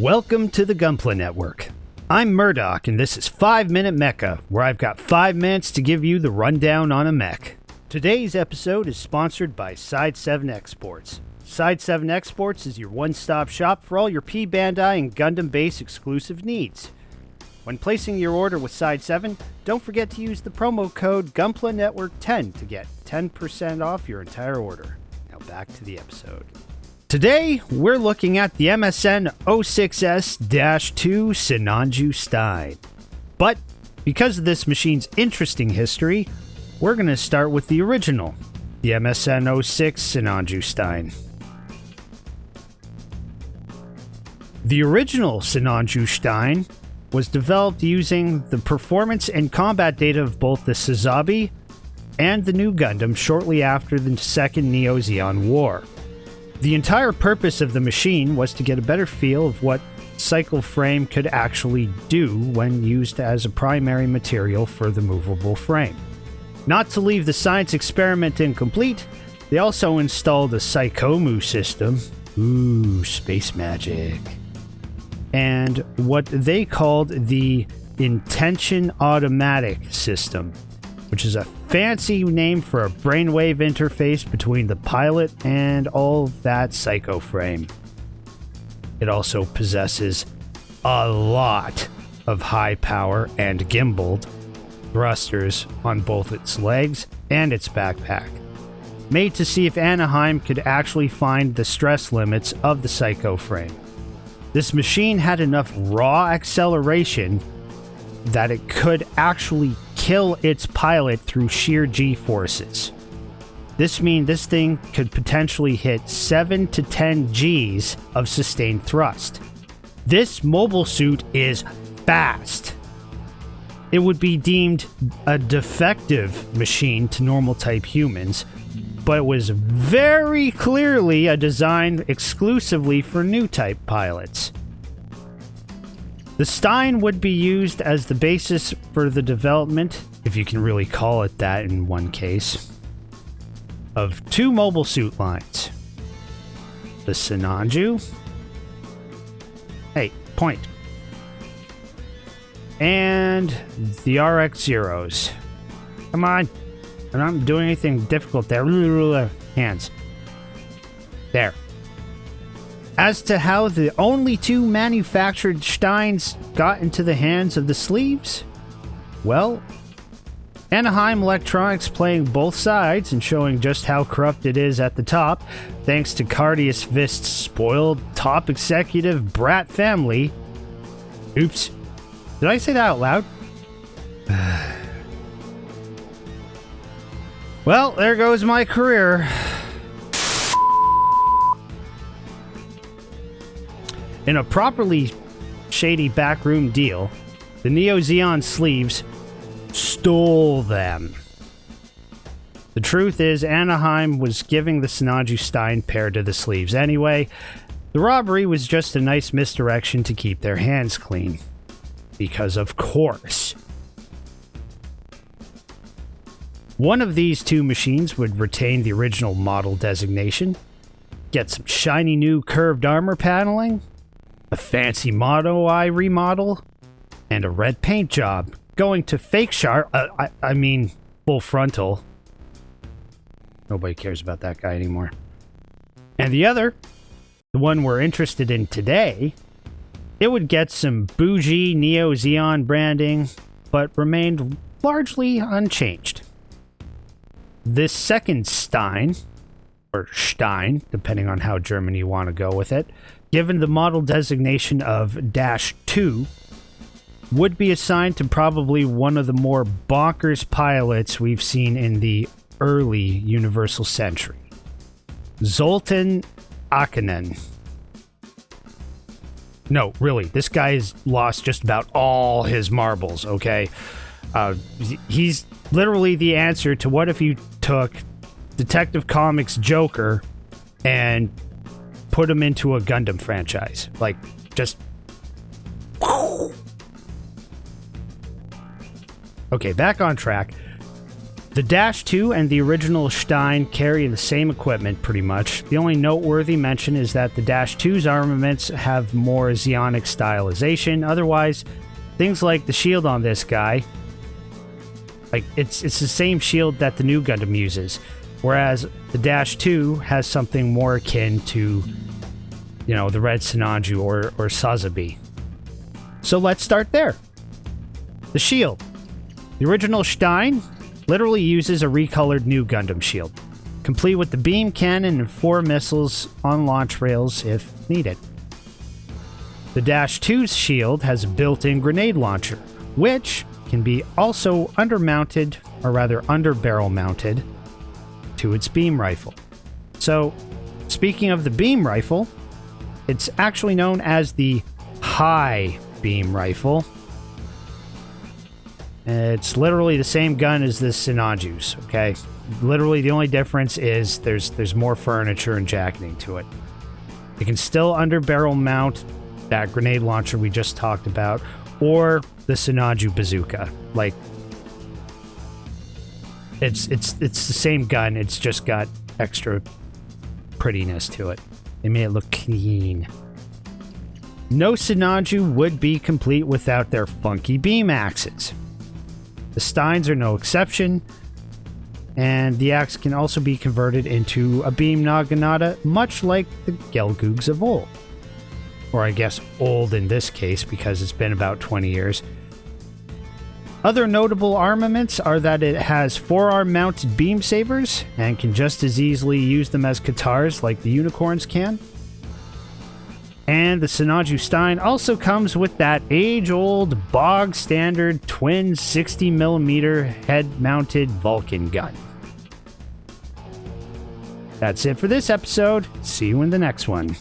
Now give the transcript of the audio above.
Welcome to the Gunpla Network. I'm Murdoch, and this is 5 Minute Mecha, where I've got 5 minutes to give you the rundown on a mech. Today's episode is sponsored by Side 7 Exports. Side 7 Exports is your one-stop shop for all your P-Bandai and Gundam Base exclusive needs. When placing your order with Side 7, don't forget to use the promo code Gunpla Network 10 to get 10% off your entire order. Now back to the episode. Today, we're looking at the MSN-06S-2 Sinanju Stein. But because of this machine's interesting history, we're going to start with the original, the MSN-06 Sinanju Stein. The original Sinanju Stein was developed using the performance and combat data of both the Sazabi and the new Gundam shortly after the Second Neo-Zeon War. The entire purpose of the machine was to get a better feel of what cycle frame could actually do when used as a primary material for the movable frame. Not to leave the science experiment incomplete, they also installed a Psychomu system, ooh, space magic, and what they called the Intention Automatic System, which is a fancy name for a brainwave interface between the pilot and all that psycho frame. It also possesses a lot of high power and gimbaled thrusters on both its legs and its backpack, made to see if Anaheim could actually find the stress limits of the psycho frame. This machine had enough raw acceleration that it could actually kill its pilot through sheer G-forces. This means this thing could potentially hit 7 to 10 Gs of sustained thrust. This mobile suit is fast. It would be deemed a defective machine to normal type humans, but it was very clearly a design exclusively for new type pilots. The Stein would be used as the basis for the development, if you can really call it that in one case, of 2 mobile suit lines. The Sinanju. Hey, point. And the RX-Zeros. Come on. I'm not doing anything difficult there. Hands. There. As to how the only 2 manufactured Steins got into the hands of the sleeves, well, Anaheim Electronics playing both sides and showing just how corrupt it is at the top, thanks to Cardius Vist's spoiled top executive brat family. Oops. Did I say that out loud? Well, there goes my career. In a properly shady backroom deal, the Neo-Zeon sleeves stole them. The truth is, Anaheim was giving the Sinanju Stein paired to the sleeves anyway. The robbery was just a nice misdirection to keep their hands clean. Because of course. One of these 2 machines would retain the original model designation, get some shiny new curved armor paneling, a fancy Moto Eye remodel, and a red paint job, going to fake sharp, full frontal. Nobody cares about that guy anymore. And the other, the one we're interested in today, it would get some bougie Neo-Zeon branding, but remained largely unchanged. This second Stein, or Stein, depending on how German you want to go with it, given the model designation of -2, would be assigned to probably one of the more bonkers pilots we've seen in the early Universal Century. Zoltan Akkanen. No, really, this guy's lost just about all his marbles, okay? He's literally the answer to what if you took Detective Comics' Joker and put him into a Gundam franchise. Like, just... Okay, back on track. The Dash 2 and the original Stein carry the same equipment pretty much. The only noteworthy mention is that the Dash 2's armaments have more Zionic stylization. Otherwise, things like the shield on this guy, like it's the same shield that the new Gundam uses, whereas the Dash 2 has something more akin to, you know, the Red Sinanju or Sazabi. So let's start there. The shield. The original Stein literally uses a recolored new Gundam shield, complete with the beam cannon and 4 missiles on launch rails if needed. The Dash 2's shield has a built-in grenade launcher, which can be also undermounted, or rather under-barrel mounted, to its beam rifle. So, speaking of the beam rifle, it's actually known as the high beam rifle. It's literally the same gun as the Sinanju's, okay? Literally the only difference is there's more furniture and jacketing to it. It can still under-barrel mount that grenade launcher we just talked about, or the Sinanju bazooka. Like, it's the same gun, it's just got extra prettiness to it. They made it look clean. No Sinanju would be complete without their funky beam axes. The Steins are no exception, and the axe can also be converted into a beam naginata, much like the Gelgoogs of old. Or I guess old in this case, because it's been about 20 years. Other notable armaments are that it has forearm-mounted beam sabers, and can just as easily use them as katars like the unicorns can. And the Sinanju Stein also comes with that age-old, bog-standard twin 60mm head-mounted Vulcan gun. That's it for this episode. See you in the next one.